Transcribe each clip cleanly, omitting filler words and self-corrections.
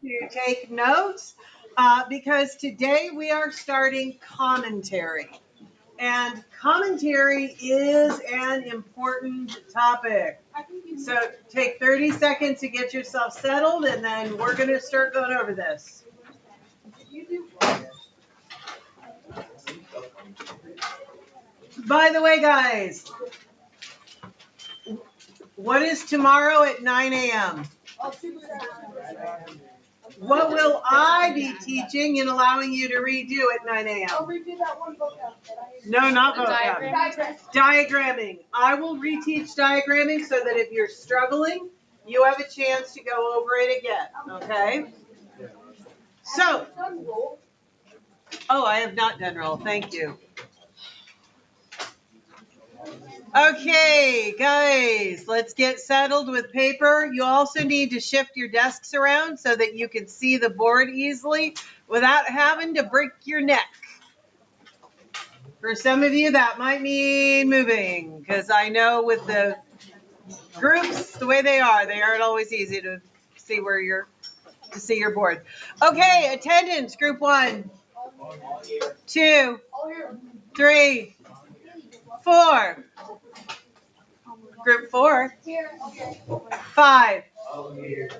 to take notes because today we are starting commentary. And commentary is an important topic. So take 30 seconds to get yourself settled, and then we're going to start going over this. By the way, guys, what is tomorrow at 9 a.m.? What will I be teaching and allowing you to redo at 9 a.m.? I'll redo that one vocab. No, not vocab. Diagramming. I will reteach diagramming so that if you're struggling, you have a chance to go over it again. Okay? So, I have not done roll. Thank you. Okay, guys, let's get settled with paper. You also need to shift your desks around so that you can see the board easily without having to break your neck. For some of you, that might mean moving, because I know with the groups, the way they aren't always easy to see to see your board. Okay, attendance, group 1, 2, 3, 4. Group 4, 5,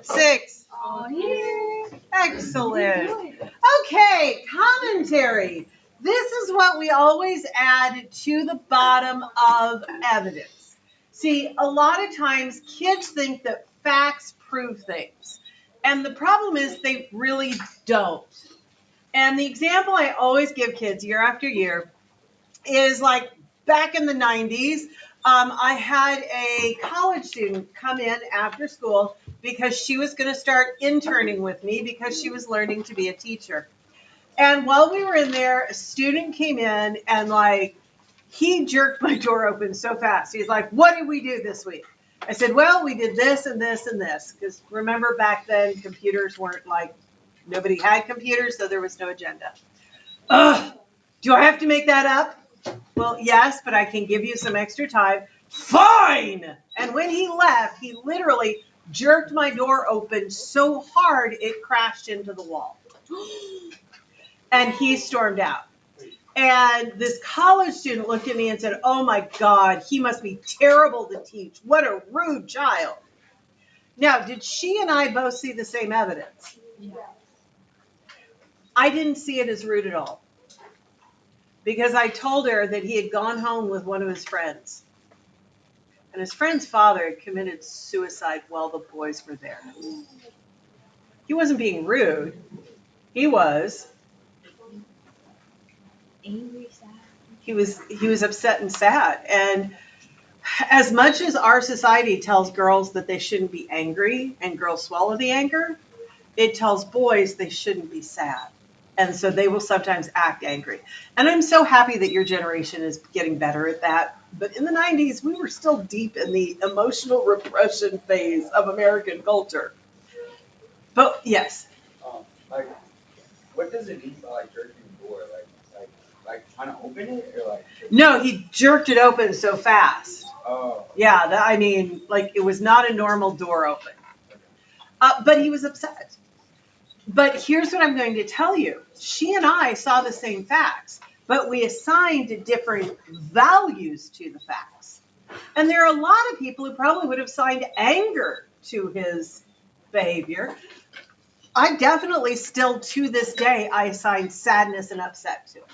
6. Excellent. Okay, commentary. This is what we always add to the bottom of evidence. See, a lot of times kids think that facts prove things. And the problem is they really don't. And the example I always give kids year after year is like back in the 90s, I had a college student come in after school because she was going to start interning with me because she was learning to be a teacher. And while we were in there, a student came in and he jerked my door open so fast. He's like, "What did we do this week?" I said, "Well, we did this and this and this." Because remember back then, computers weren't nobody had computers, so there was no agenda. Ugh, do I have to make that up? Well, yes, but I can give you some extra time. Fine! And when he left, he literally jerked my door open so hard it crashed into the wall. And he stormed out. And this college student looked at me and said, "Oh my God, he must be terrible to teach. What a rude child." Now, did she and I both see the same evidence? Yeah. I didn't see it as rude at all. Because I told her that he had gone home with one of his friends. And his friend's father had committed suicide while the boys were there. He wasn't being rude. He was angry, sad. He was upset and sad. And as much as our society tells girls that they shouldn't be angry and girls swallow the anger, it tells boys they shouldn't be sad. And so they will sometimes act angry. And I'm so happy that your generation is getting better at that. But in the 90s, we were still deep in the emotional repression phase of American culture. But yes. What does it mean by jerking the door? Like trying to open it or No, he jerked it open so fast. Oh. Yeah, it was not a normal door open. But he was upset. But here's what I'm going to tell you. She and I saw the same facts, but we assigned different values to the facts. And there are a lot of people who probably would have assigned anger to his behavior. I definitely still, to this day, I assign sadness and upset to it.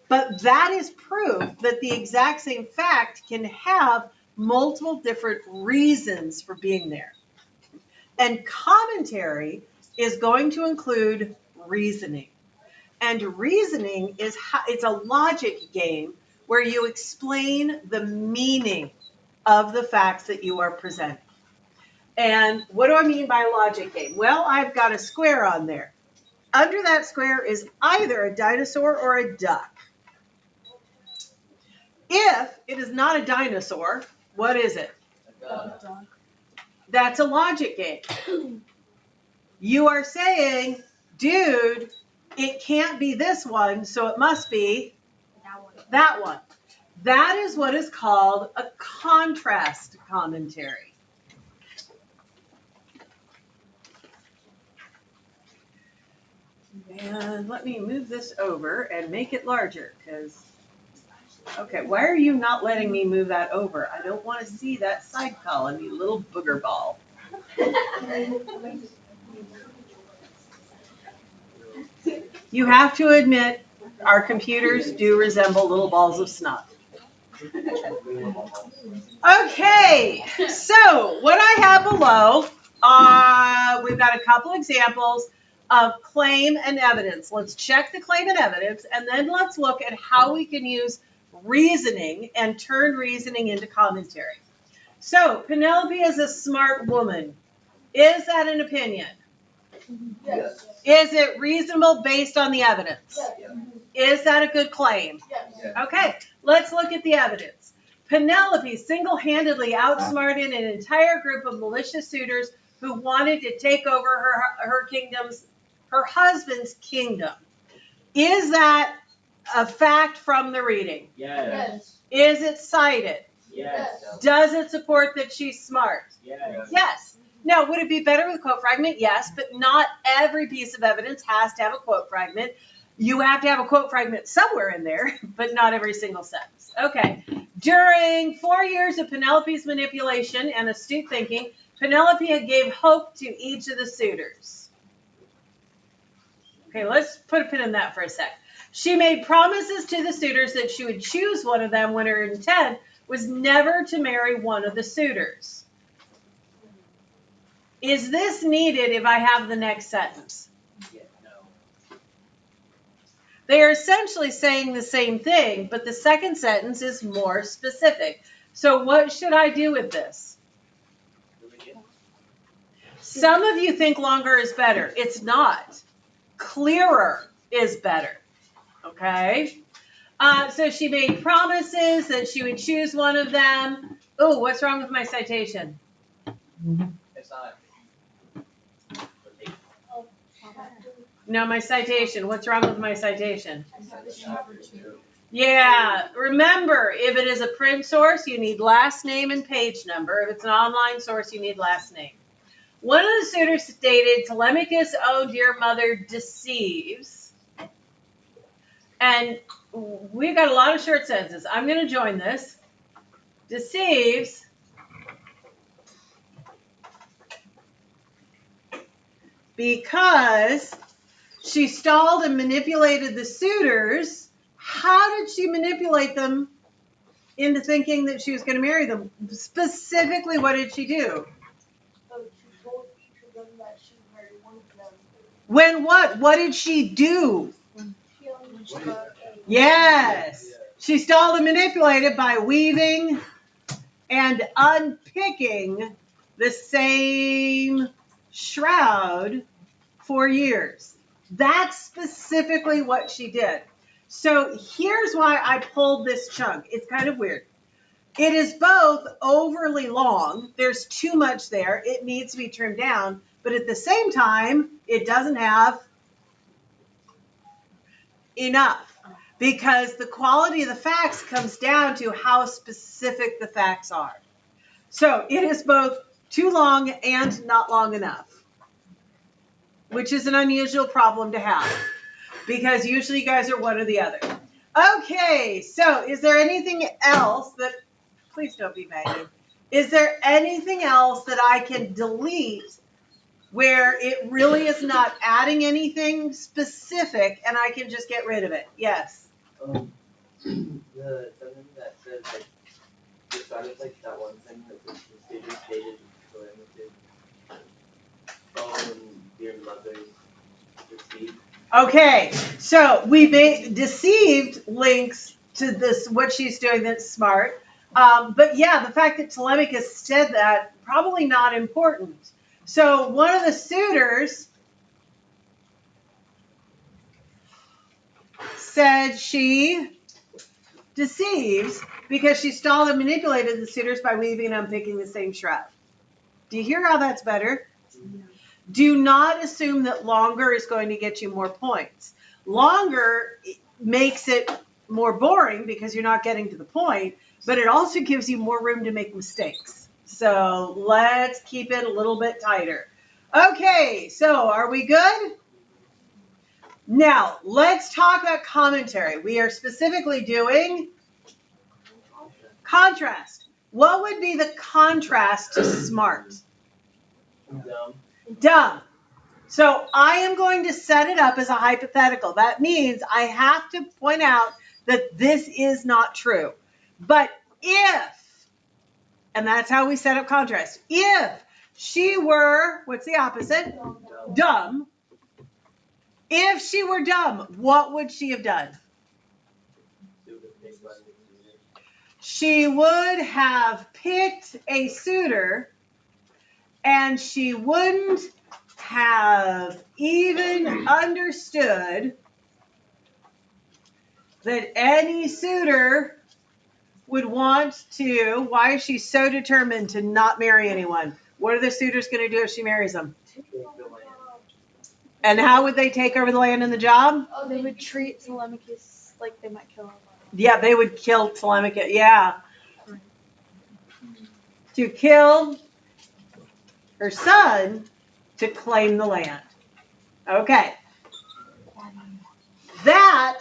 But that is proof that the exact same fact can have multiple different reasons for being there. And commentary is going to include reasoning. And reasoning it's a logic game where you explain the meaning of the facts that you are presenting. And what do I mean by logic game? Well, I've got a square on there. Under that square is either a dinosaur or a duck. If it is not a dinosaur, what is it? A duck. That's a logic game. You are saying, dude, it can't be this one, so it must be that one. That is what is called a contrast commentary. And let me move this over and make it larger, because, okay, why are you not letting me move that over? I don't want to see that side column, you little booger ball. You have to admit, our computers do resemble little balls of snot. Okay, so what I have below, we've got a couple examples of claim and evidence. Let's check the claim and evidence, and then let's look at how we can use reasoning and turn reasoning into commentary. So, Penelope is a smart woman. Is that an opinion? Yes. Is it reasonable based on the evidence? Yes. Is that a good claim? Yes. Okay, let's look at the evidence. Penelope single-handedly outsmarted an entire group of malicious suitors who wanted to take over her husband's kingdom. Is that a fact from the reading? Yes. Is it cited? Yes. Does it support that she's smart? Yes. Yes. Now, would it be better with a quote fragment? Yes, but not every piece of evidence has to have a quote fragment. You have to have a quote fragment somewhere in there, but not every single sentence. Okay. During 4 years of Penelope's manipulation and astute thinking, Penelope gave hope to each of the suitors. Okay, let's put a pin in that for a sec. She made promises to the suitors that she would choose one of them when her intent was never to marry one of the suitors. Is this needed if I have the next sentence? No. They are essentially saying the same thing, but the second sentence is more specific. So what should I do with this? Some of you think longer is better. It's not. Clearer is better. Okay? So she made promises that she would choose one of them. Oh, what's wrong with my citation? It's not. No, my citation. What's wrong with my citation? Yeah, remember, if it is a print source, you need last name and page number. If it's an online source, you need last name. One of the suitors stated, Telemachus, oh dear mother, deceives. And we've got a lot of short sentences. I'm going to join this. Deceives because she stalled and manipulated the suitors. How did she manipulate them into thinking that she was going to marry them? Specifically, what did she do? So she told each of them that she would marry one of them. When what? What did she do? She only got a. Yes. She stalled and manipulated by weaving and unpicking the same shroud for years. That's specifically what she did. So here's why I pulled this chunk. It's kind of weird. It is both overly long. There's too much there. It needs to be trimmed down. But at the same time, it doesn't have enough. Because the quality of the facts comes down to how specific the facts are. So it is both too long and not long enough, which is an unusual problem to have, because usually you guys are one or the other. Okay, so is there anything else that, please don't be mad. Is there anything else that I can delete where it really is not adding anything specific and I can just get rid of it? Yes. The something that says like it started like that one thing that the student stated dear mother deceived. Okay, so we deceived links to this, what she's doing that's smart. But yeah, the fact that Telemachus said that, probably not important. So one of the suitors said she deceives because she stalled and manipulated the suitors by weaving and unpicking the same shroud. Do you hear how that's better? Do not assume that longer is going to get you more points. Longer makes it more boring because you're not getting to the point, but it also gives you more room to make mistakes. So let's keep it a little bit tighter. Okay, so are we good? Now, let's talk about commentary. We are specifically doing contrast. What would be the contrast to smart? Dumb. Dumb. So I am going to set it up as a hypothetical. That means I have to point out that this is not true. But if, and that's how we set up contrast, if she were, what's the opposite? Dumb. If she were dumb, what would she have done? She would have picked a suitor, and she wouldn't have even understood that any suitor would want to. Why is she so determined to not marry anyone? What are the suitors going to do if she marries them? And how would they take over the land and the job? Oh, they would treat Telemachus like they might kill him. Yeah, they would kill Telemachus. Yeah. To kill her son to claim the land. Okay. That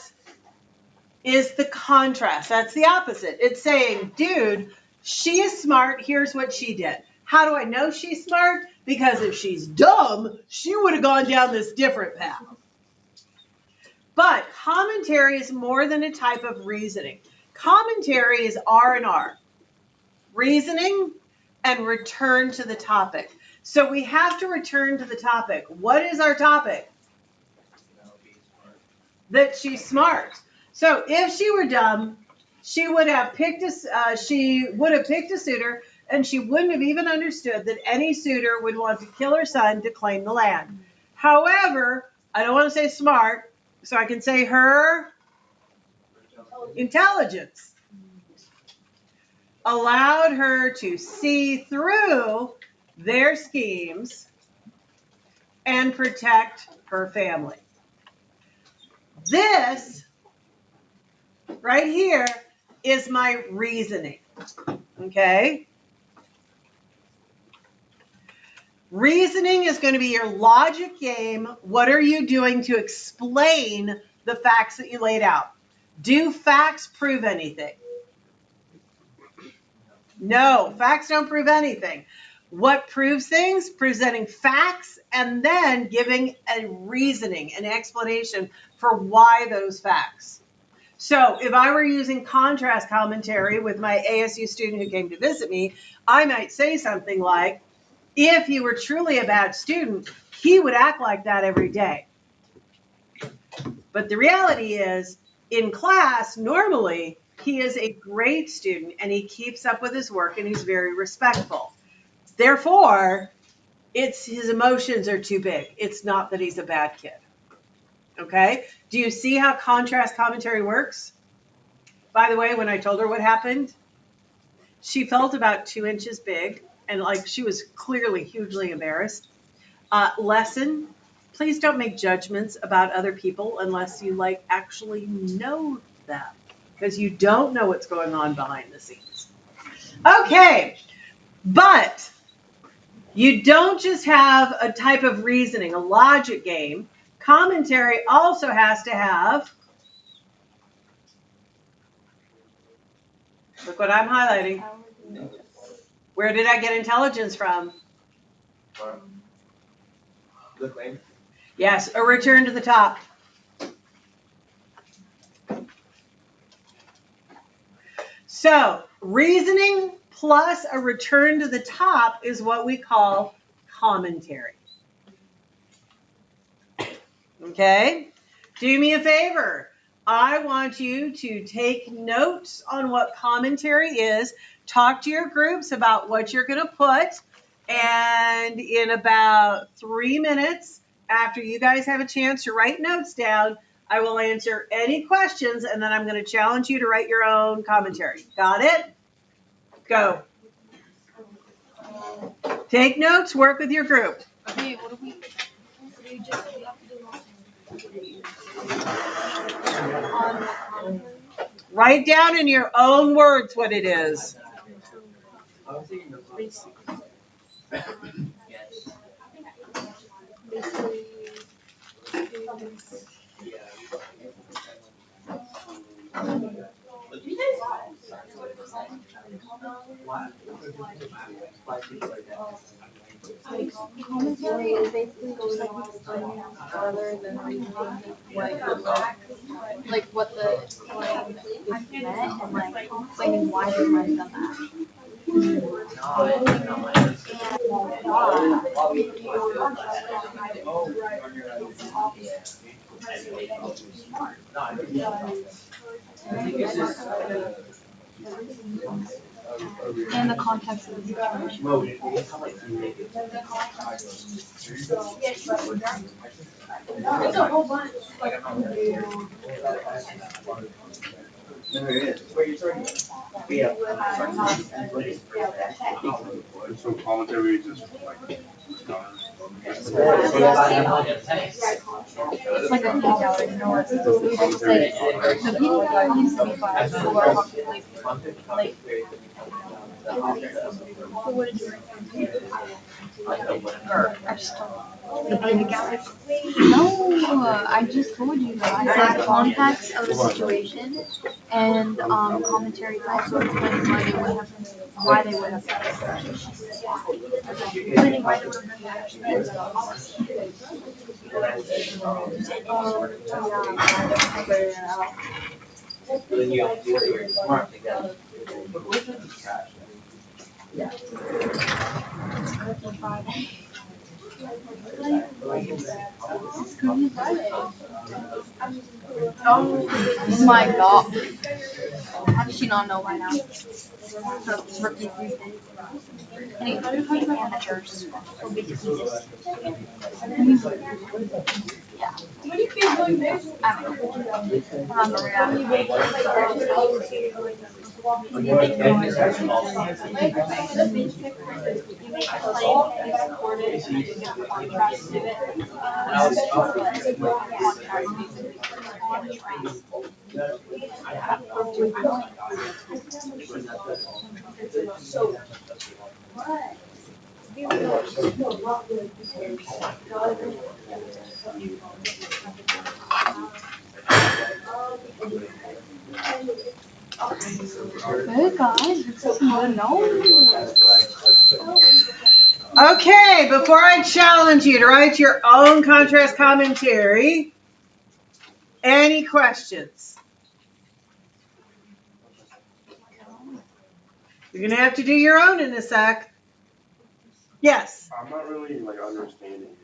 is the contrast. That's the opposite. It's saying, dude, she is smart. Here's what she did. How do I know she's smart? Because if she's dumb, she would have gone down this different path. But commentary is more than a type of reasoning. Commentary is R&R. Reasoning and return to the topic. So we have to return to the topic. What is our topic? That she's smart. So if she were dumb, she would have picked a suitor, and she wouldn't have even understood that any suitor would want to kill her son to claim the land. However, I don't want to say smart, so I can say her intelligence allowed her to see through their schemes and protect her family. This right here is my reasoning. Okay? Reasoning is going to be your logic game. What are you doing to explain the facts that you laid out? Do facts prove anything? No, facts don't prove anything. What proves things? Presenting facts and then giving a reasoning, an explanation for why those facts. So if I were using contrast commentary with my ASU student who came to visit me, I might say something like, if he were truly a bad student, he would act like that every day. But the reality is, in class, normally, he is a great student and he keeps up with his work and he's very respectful. Therefore, his emotions are too big. It's not that he's a bad kid. Okay? Do you see how contrast commentary works? By the way, when I told her what happened, she felt about 2 inches big and like she was clearly hugely embarrassed. Lesson, please don't make judgments about other people unless you like actually know them, because you don't know what's going on behind the scenes. Okay, but you don't just have a type of reasoning, a logic game. Commentary also has to have, look what I'm highlighting. Where did I get intelligence from? The claim. Yes, a return to the top. So, reasoning plus a return to the top is what we call commentary. Okay? Do me a favor. I want you to take notes on what commentary is. Talk to your groups about what you're going to put. And in about 3 minutes, after you guys have a chance to write notes down, I will answer any questions, and then I'm going to challenge you to write your own commentary. Got it? Go. Take notes, work with your group. Okay, what do we have to do on the commentary? Write down in your own words what it is. I was thinking of Basically, yes. basically, Commentary is basically just like explaining further than reasoning what the claim meant and like explaining why they might have done that. And the context of the situation. So commentary is just like. It's like a hangout, you know, it's like the PDR used to be by Solar Population. Like, so what did you write? I just told you. No, I just told you that. I said context of the situation and commentary to also explain why they would have done it. Explaining why they would have done Oh my god. How does she not know by now? Rookie Tuesday. Amateurs. Yeah. What do you feel doing this? I don't know. You make noise. You make a claim and you support it and you give a contrast to it. Good guys, this is good. No. Okay, before I challenge you to write your own contrast commentary, any questions? You're gonna have to do your own in a sec. Yes. I'm not really like understanding it.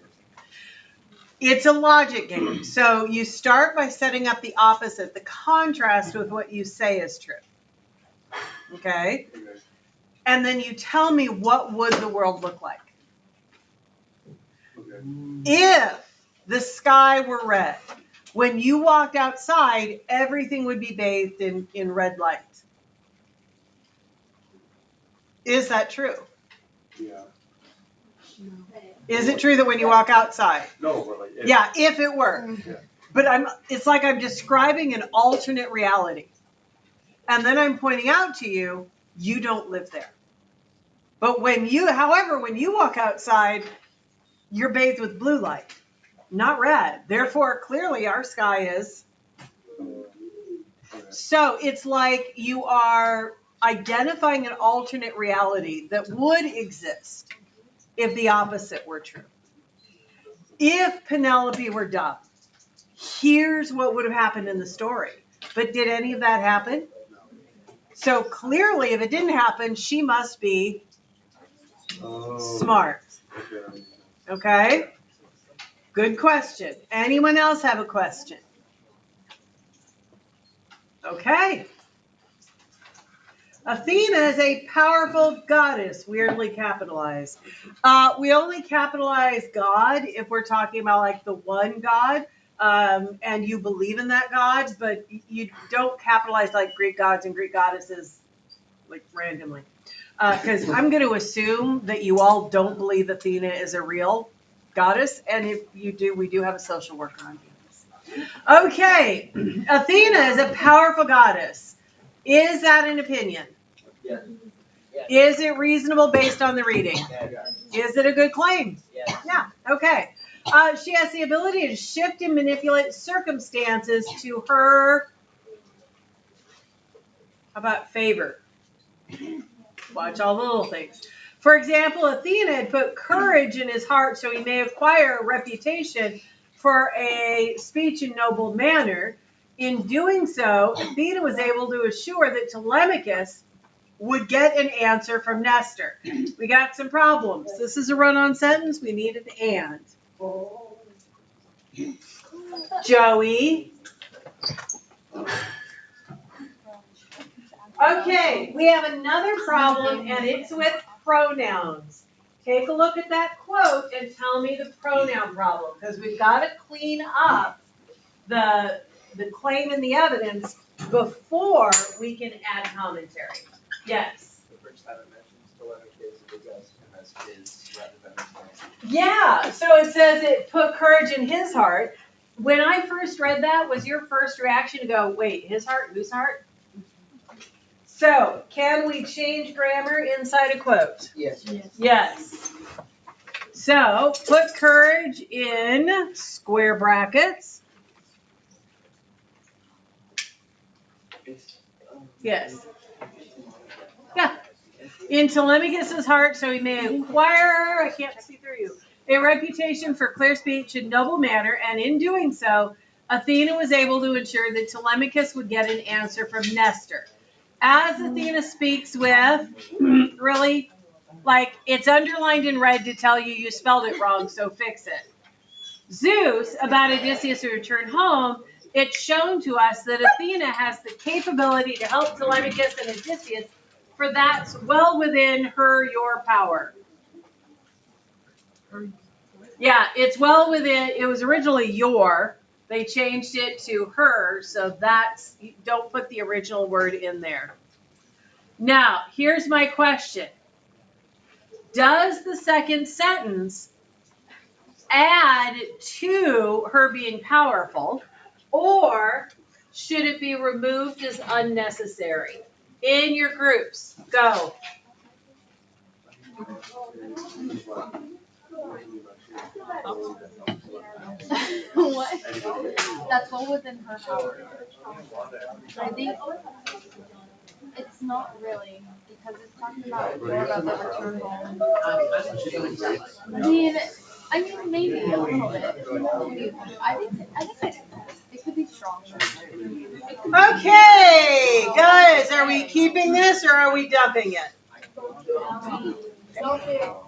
It's a logic game. So you start by setting up the opposite, the contrast with what you say is true. Okay? And then you tell me what would the world look like if the sky were red. When you walked outside, everything would be bathed in red light. Is that true? Yeah. Is it true that when you walk outside? No, but like. Yeah, if it were. Yeah. But it's like I'm describing an alternate reality. And then I'm pointing out to you, you don't live there. But however, when you walk outside, you're bathed with blue light, not red. Therefore, clearly our sky is. So it's like you are identifying an alternate reality that would exist if the opposite were true. If Penelope were dumb, here's what would have happened in the story. But did any of that happen? So clearly, if it didn't happen, she must be smart. Okay? Good question. Anyone else have a question? Okay. Athena is a powerful goddess, weirdly capitalized. We only capitalize God if we're talking about like the one God, and you believe in that God, but you don't capitalize like Greek gods and Greek goddesses like randomly. Because I'm going to assume that you all don't believe Athena is a real goddess, and if you do, we do have a social worker on campus. Okay, Athena is a powerful goddess. Is that an opinion? Yes. Is it reasonable based on the reading? Yes. Is it a good claim? Yes. Yeah, okay. She has the ability to shift and manipulate circumstances to her, how about favor? Watch all the little things. For example, Athena had put courage in his heart so he may acquire a reputation for a speech and noble manner. In doing so, Athena was able to assure that Telemachus would get an answer from Nestor. We got some problems. This is a run-on sentence. We need an and. Joey. Okay, we have another problem, and it's with pronouns. Take a look at that quote and tell me the pronoun problem, because we've got to clean up the claim and the evidence before we can add commentary. Yes. The first time it mentions Telemachus, it does him as his rather than his name. Yeah, so it says it put courage in his heart. When I first read that, was your first reaction to go, wait, his heart, whose heart? So, can we change grammar inside a quote? Yes. Yes. So, put courage in square brackets. Yes. Yeah. In Telemachus' heart, so he may acquire, I can't see through you, a reputation for clear speech and noble manner, and in doing so, Athena was able to ensure that Telemachus would get an answer from Nestor. As Athena speaks with, really, like, it's underlined in red to tell you spelled it wrong, so fix it. Zeus, about Odysseus to return home, it's shown to us that Athena has the capability to help Telemachus and Odysseus, for that's well within your power. Yeah, it's well within, it was originally your, they changed it to her, so that's, don't put the original word in there. Now, here's my question. Does the second sentence add to her being powerful, or should it be removed as unnecessary? In your groups, go. What? That's all within her power. I think it's not really, because it's talking about more about the return home. I mean, maybe a little bit. What do you think? I think it could be stronger. Okay, guys, are we keeping this or are we dumping it?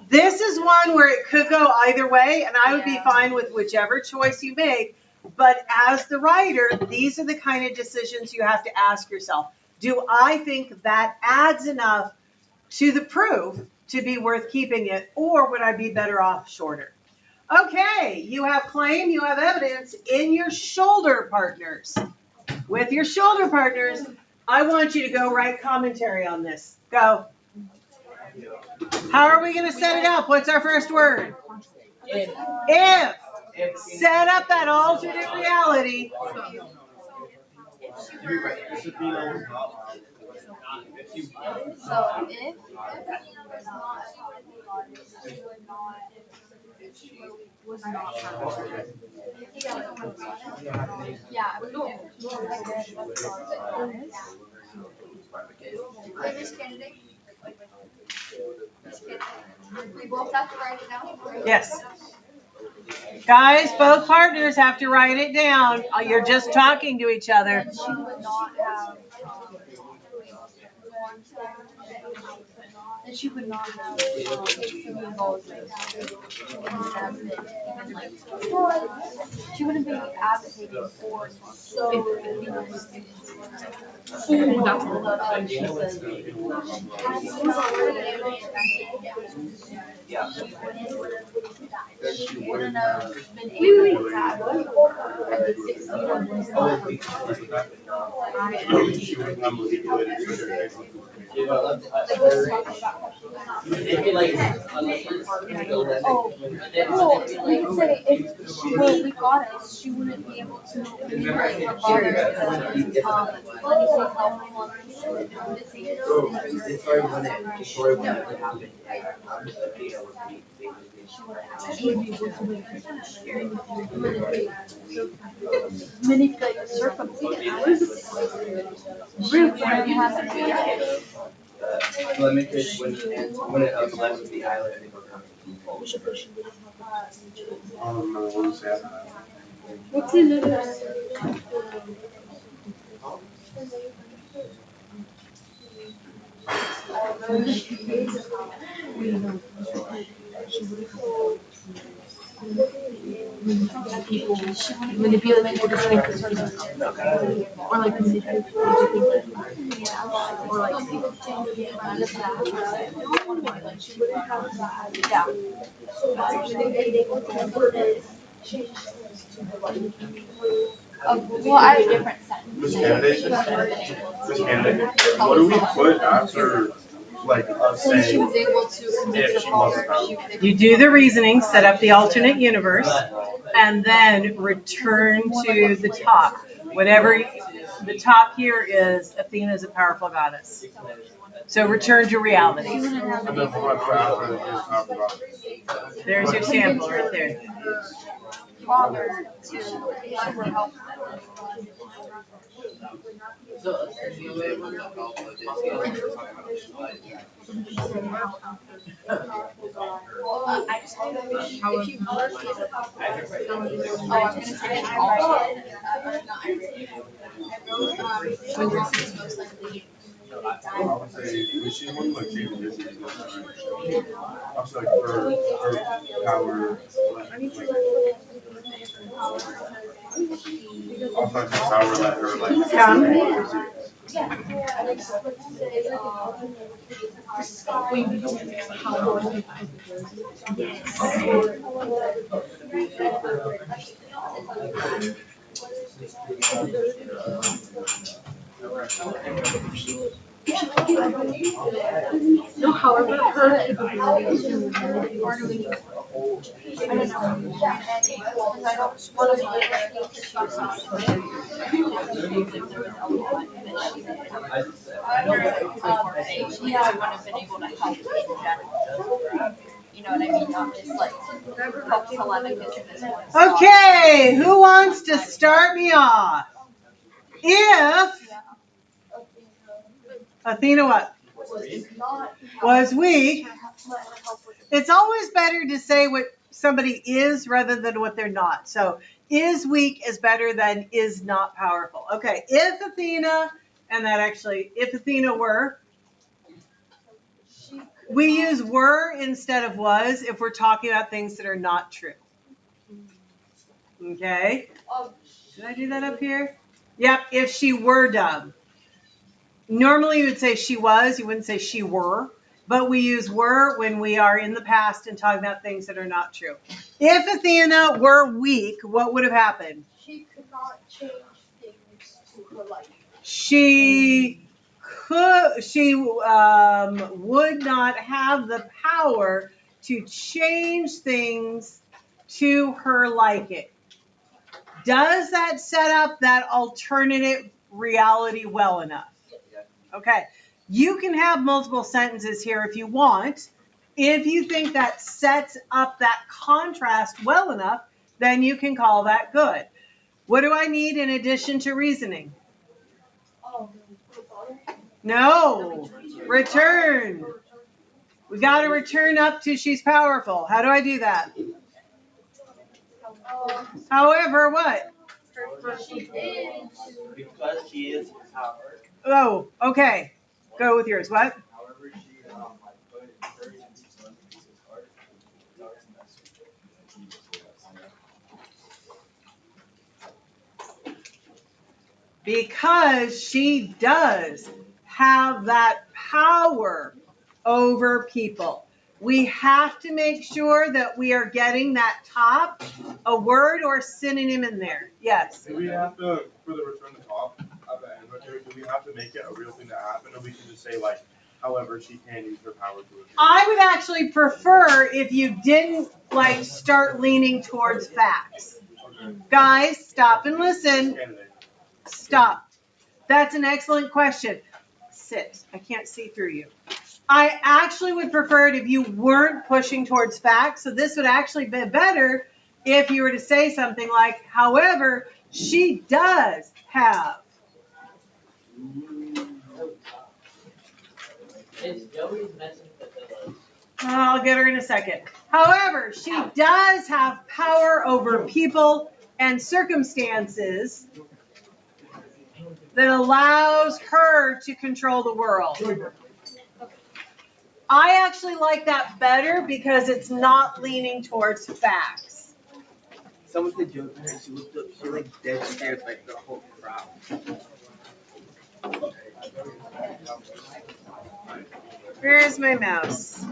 This is one where it could go either way, and I would be fine with whichever choice you make. But as the writer, these are the kind of decisions you have to ask yourself. Do I think that adds enough to the proof to be worth keeping it, or would I be better off shorter? Okay, you have claim, you have evidence in your shoulder partners. With your shoulder partners, I want you to go write commentary on this. Go. How are we going to set it up? What's our first word? If. Set up that alternate reality. So if was not powerful. Yeah, we do. This candidate. We both have to write it down. Yes. Guys, both partners have to write it down. You're just talking to each other. She would not have. And she would not have involvement. She wouldn't be advocating for She wouldn't have been able to advocate for her. Oh, well, we could say if she really got us, she wouldn't be able to manipulate her father because when you say helping on manipulate the circumstances. Really, whatever happened to So that makes it when it upsets the island, it becomes No, what was that? what's in it? Manipulate people to shrink the circumstances. Or like manipulate people to think like, or like yeah. Well, I have a different Miss sentence. Candidate? Miss Candidate, what do we put after, like, us When she saying was able to convince if her she wasn't father, she found? was You do the reasoning, set up the alternate universe, and then return to the top. Whatever the top here is, Athena is a powerful goddess. So return to reality. And then what do I put after the is top about? There's your sample right there. father to her help. I just think that if you work oh, I'm gonna say that I would say, when she wouldn't like change this, right? I was like, her power, also her power let her like. Come. No, however, her capability to manipulate. I don't know. Because I don't want to yeah, I would have been able to help in general. You know what I mean? Not just like help Telemachus in this one. Okay, who wants to start me off? If Athena what? Was weak. It's always better to say what somebody is rather than what they're not. So is weak is better than is not powerful. Okay, if Athena, and that actually, if Athena were, we use were instead of was if we're talking about things that are not true. Okay? Did I do that up here? Yep, if she were dumb. Normally you would say she was, you wouldn't say she were, but we use were when we are in the past and talking about things that are not true. If Athena were weak, what would have happened? She could not change things to her life. She would not have the power to change things to her liking. Does that set up that alternative reality well enough? Okay. You can have multiple sentences here if you want. If you think that sets up that contrast well enough, then you can call that good. What do I need in addition to reasoning? No. Return. We got to return up to she's powerful. How do I do that? However, what? because she is power. Oh, okay. Go with yours. What? However, she like put her into some pieces art. Because she does have that power over people. We have to make sure that we are getting that top, a word or synonym in there. Yes. Do we have to, for the return to top at the end, do we have to make it a real thing to happen, or we can just say like, however, she can use her power to it? I would actually prefer if you didn't like start leaning towards facts. Guys, stop and listen. Stop. That's an excellent question. Sit. I can't see through you. I actually would prefer it if you weren't pushing towards facts. So this would actually be better if you were to say something like, however, she does have. It's Joey's messing with the like. I'll get her in a second. However, she does have power over people and circumstances that allows her to control the world. I actually like that better because it's not leaning towards facts. Someone said Joe, she looked up, she like dead stares like the whole crowd. Where is my mouse?